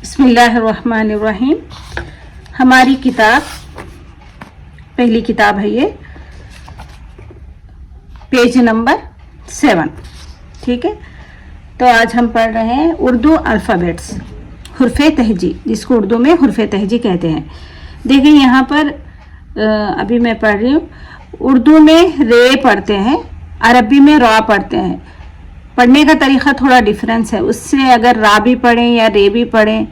बिस्मिल्लाहिर्रहमानिर्रहीम। हमारी किताब, पहली किताब है ये, पेज नंबर 7। ठीक है, तो आज हम पढ़ रहे हैं उर्दू अल्फ़ाबेट्स, हुर्फ़े तहजी, जिसको उर्दू में हुर्फ़े तहजी कहते हैं। देखिए यहाँ पर अभी मैं पढ़ रही हूँ। उर्दू में रे पढ़ते हैं, अरबी में रा पढ़ते हैं। पढ़ने का तरीक़ा थोड़ा डिफरेंस है, उससे अगर रा भी पढ़ें या रे भी पढ़ें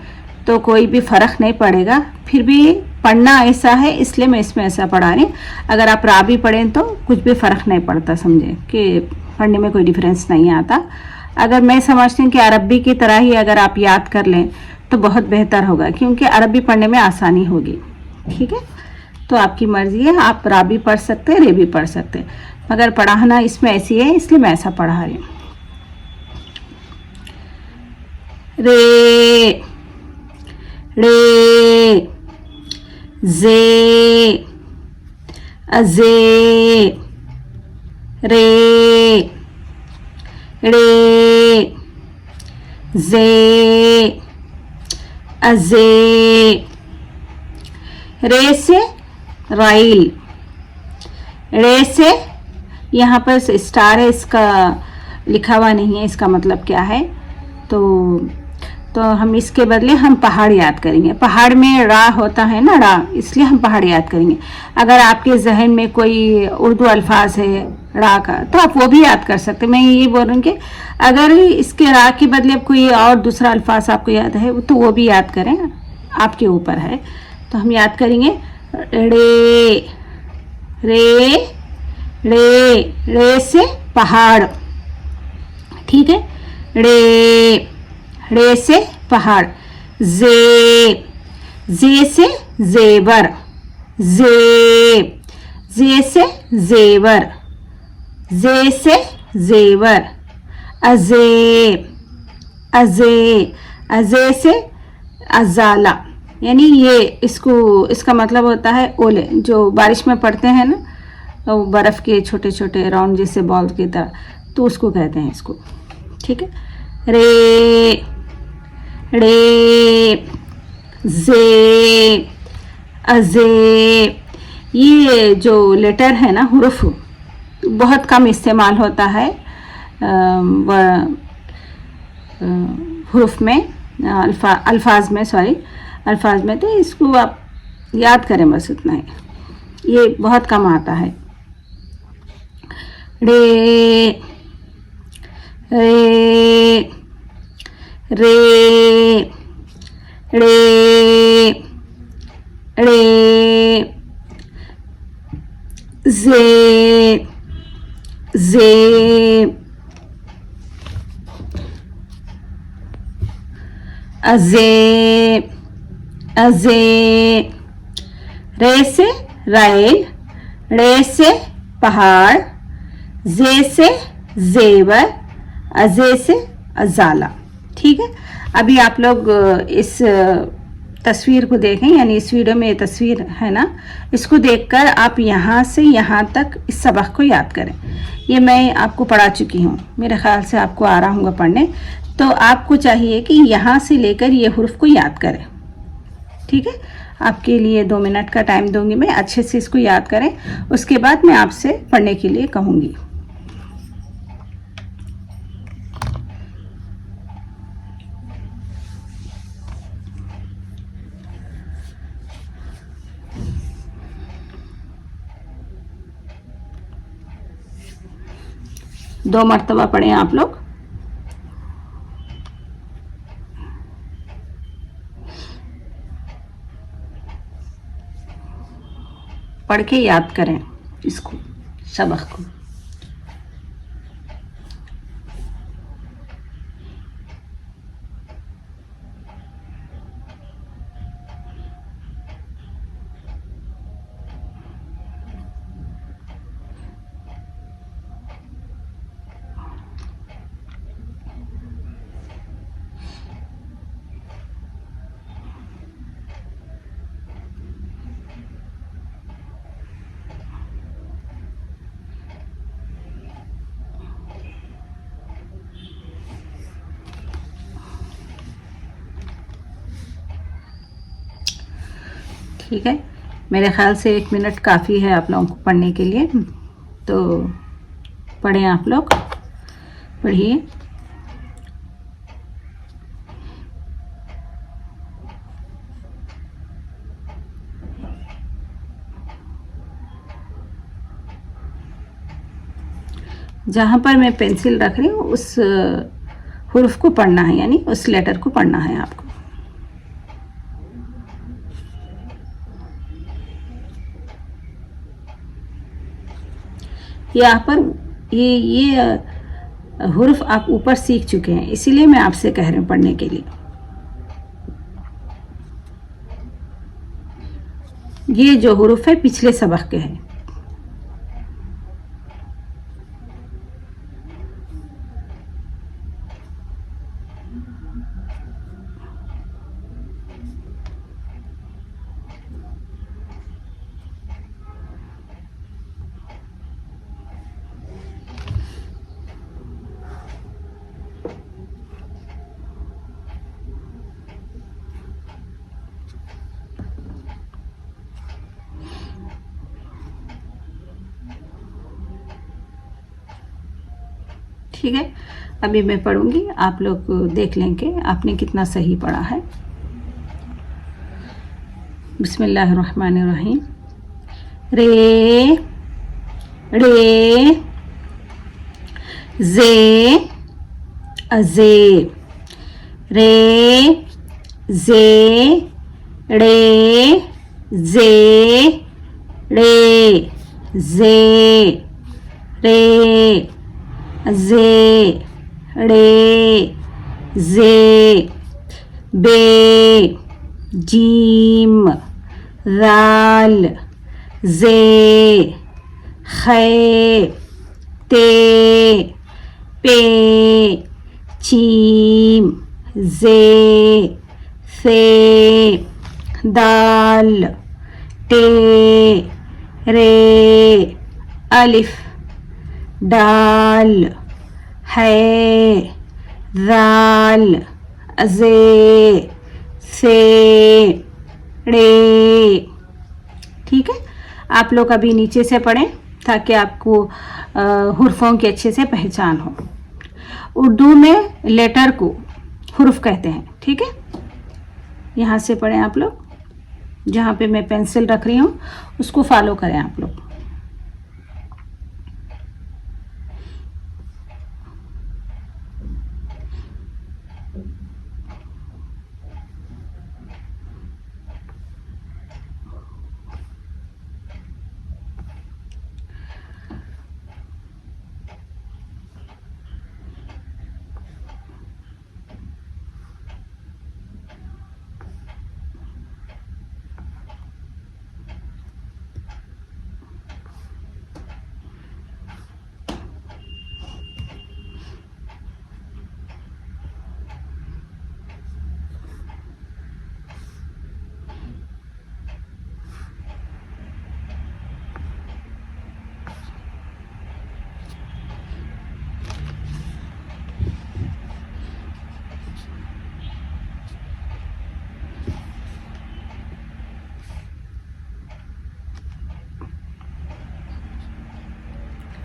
तो कोई भी फ़र्क नहीं पड़ेगा। फिर भी पढ़ना ऐसा है, इसलिए मैं इसमें ऐसा पढ़ा रही हूँ। अगर आप रा भी पढ़ें तो कुछ भी फ़र्क नहीं पड़ता, समझें कि पढ़ने में कोई डिफरेंस नहीं आता। अगर मैं समझती हूँ कि अरबी की तरह ही अगर आप याद कर लें तो बहुत बेहतर होगा, क्योंकि अरबी पढ़ने में आसानी होगी। ठीक है, तो आपकी मर्ज़ी है, आप रा भी पढ़ सकते हैं, रे भी पढ़ सकते हैं, मगर पढ़ाना इसमें ऐसी है, इसलिए मैं ऐसा पढ़ा रही हूँ। रे, रे, जे, अजे, रे, रे, जे, अजे। रे से राइल, रे से यहाँ पर स्टार है, इसका लिखा हुआ नहीं है, इसका मतलब क्या है। तो हम इसके बदले हम पहाड़ याद करेंगे। पहाड़ में रा होता है ना, रा, इसलिए हम पहाड़ याद करेंगे। अगर आपके जहन में कोई उर्दू अल्फाज है रा का तो आप वो भी याद कर सकते हैं। मैं ये बोल रही हूँ कि अगर इसके रा के बदले अब कोई और दूसरा अल्फाज आपको याद है तो वो भी याद करें, आपके ऊपर है। तो हम याद करेंगे रे, रे, रे, रे से पहाड़। ठीक है, रे, रे से पहाड़। जे, जे से जेवर, जे, जे से जेवर, जे से जेवर। अजे, अजे, अजे से अजाला, यानी ये इसका मतलब होता है ओले, जो बारिश में पड़ते हैं ना, वो बर्फ़ के छोटे छोटे राउंड जैसे बॉल की तरह, तो उसको कहते हैं इसको। ठीक है, रे, रे, जे, अजे। ये जो लेटर है ना, हुरूफ, बहुत कम इस्तेमाल होता है हुरूफ में, अल्फाज में, अल्फाज में। तो इसको आप याद करें, बस इतना ही, ये बहुत कम आता है। रे, रे, रे, रे, रे, जे, जे, अजे, अजे। रे से राइल, रे से पहाड़, जे से जेवर, अजे से अजाला। ठीक है, अभी आप लोग इस तस्वीर को देखें, यानी इस वीडियो में ये तस्वीर है ना, इसको देखकर आप यहाँ से यहाँ तक इस सबक को याद करें। ये मैं आपको पढ़ा चुकी हूँ, मेरे ख्याल से आपको आ रहा होगा पढ़ने। तो आपको चाहिए कि यहाँ से लेकर ये हुर्फ को याद करें। ठीक है, आपके लिए 2 मिनट का टाइम दूंगी मैं, अच्छे से इसको याद करें, उसके बाद मैं आपसे पढ़ने के लिए कहूँगी। दो मर्तबा पढ़ें आप लोग। पढ़ के याद करें इसको, सबक को। ठीक है, मेरे ख्याल से 1 मिनट काफ़ी है आप लोगों को पढ़ने के लिए। तो पढ़ें, आप लोग पढ़िए। जहाँ पर मैं पेंसिल रख रही हूँ उस हुर्फ को पढ़ना है, यानी उस लेटर को पढ़ना है आपको। यहाँ पर ये हुर्फ आप ऊपर सीख चुके हैं, इसीलिए मैं आपसे कह रही हूँ पढ़ने के लिए। ये जो हुर्फ है पिछले सबक के हैं। ठीक है, अभी मैं पढ़ूंगी, आप लोग देख लें कि आपने कितना सही पढ़ा है। बिस्मिल्लाहिर्रहमानिर्रहीम। रे रे जे अजे, रे जे रे जे रे जे रे जे रे जे, बे जीम राल जे खे ते पे चीम जे से दाल टे रे अलिफ डाल है दाल जे से रे। ठीक है, आप लोग अभी नीचे से पढ़ें ताकि आपको हुर्फों की अच्छे से पहचान हो। उर्दू में लेटर को हुर्फ कहते हैं। ठीक है, यहाँ से पढ़ें आप लोग, जहाँ पे मैं पेंसिल रख रही हूँ उसको फॉलो करें आप लोग।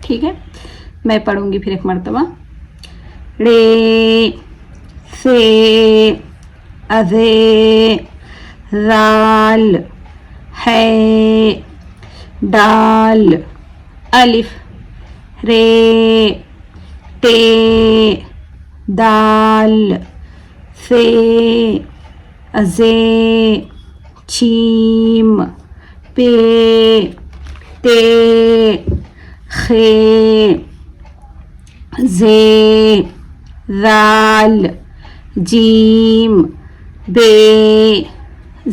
ठीक है, मैं पढ़ूंगी फिर एक मर्तबा। रे से अजे राल है डाल अलिफ रे टे दाल से अजे चीम पे ते खे जे राल जीम बे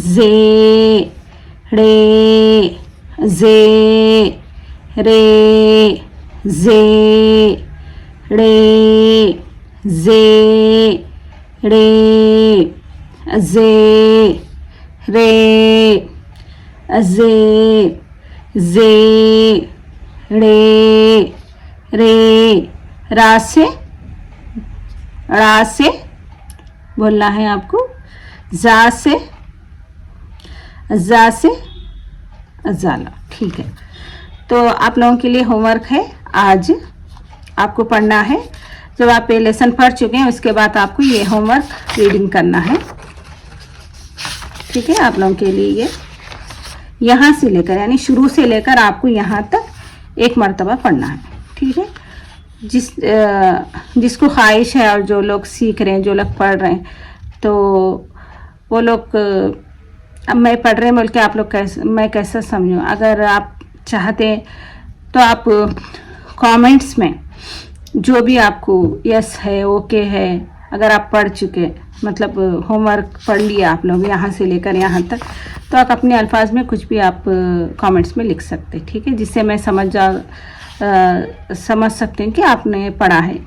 जे रे जे रे जे रे जे रे जे रे जे रे रा से बोलना है आपको, जा से जा से जाला। ठीक है, तो आप लोगों के लिए होमवर्क है, आज आपको पढ़ना है। जब आप ये लेसन पढ़ चुके हैं उसके बाद आपको ये होमवर्क रीडिंग करना है। ठीक है, आप लोगों के लिए ये यहाँ से लेकर यानी शुरू से लेकर आपको यहाँ तक एक मर्तबा पढ़ना है। ठीक है, जिसको ख्वाहिश है और जो लोग सीख रहे हैं, जो लोग पढ़ रहे हैं, तो वो लोग अब मैं पढ़ रहे हैं बोल के आप लोग मैं कैसा समझूं। अगर आप चाहते हैं तो आप कमेंट्स में जो भी आपको यस है, ओके है, अगर आप पढ़ चुके मतलब होमवर्क पढ़ लिया आप लोग यहाँ से लेकर यहाँ तक, तो आप अपने अल्फाज में कुछ भी आप कमेंट्स में लिख सकते हैं। ठीक है, जिससे मैं समझ सकते हैं कि आपने पढ़ा है।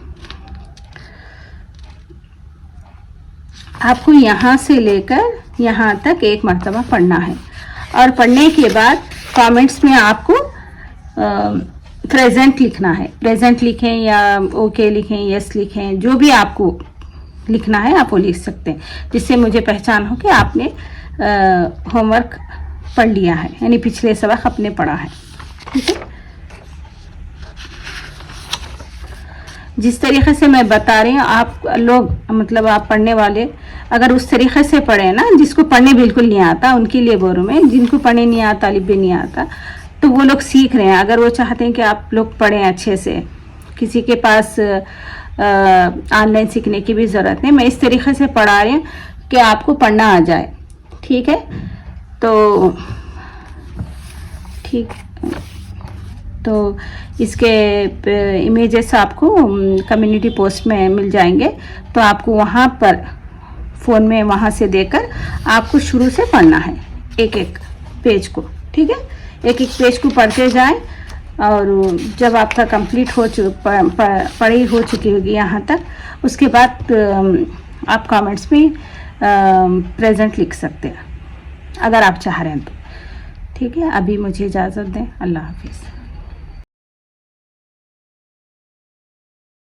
आपको यहाँ से लेकर यहाँ तक एक मर्तबा पढ़ना है और पढ़ने के बाद कमेंट्स में आपको प्रेजेंट लिखना है। प्रेजेंट लिखें या ओके लिखें, यस लिखें, जो भी आपको लिखना है आप वो लिख सकते हैं, जिससे मुझे पहचान हो कि आपने होमवर्क पढ़ लिया है, यानी पिछले सबक आपने पढ़ा है। ठीक है, जिस तरीके से मैं बता रही हूँ आप लोग मतलब आप पढ़ने वाले अगर उस तरीके से पढ़े ना, जिसको पढ़ने बिल्कुल नहीं आता उनके लिए बोल रहा हूँ मैं, जिनको पढ़ने नहीं आता, अलिफ भी नहीं आता, तो वो लोग सीख रहे हैं। अगर वो चाहते हैं कि आप लोग पढ़ें अच्छे से, किसी के पास ऑनलाइन सीखने की भी ज़रूरत नहीं, मैं इस तरीके से पढ़ा रही हूँ कि आपको पढ़ना आ जाए। ठीक है, तो ठीक, तो इसके इमेजेस आपको कम्युनिटी पोस्ट में मिल जाएंगे, तो आपको वहाँ पर फ़ोन में वहाँ से देकर आपको शुरू से पढ़ना है एक एक पेज को। ठीक है, एक एक पेज को पढ़ते जाएं और जब आपका कंप्लीट हो पढ़ी हो चुकी होगी यहाँ तक, उसके बाद आप कमेंट्स में प्रेजेंट लिख सकते हैं अगर आप चाह रहे हैं तो। ठीक है, अभी मुझे इजाज़त दें, अल्लाह हाफिज़।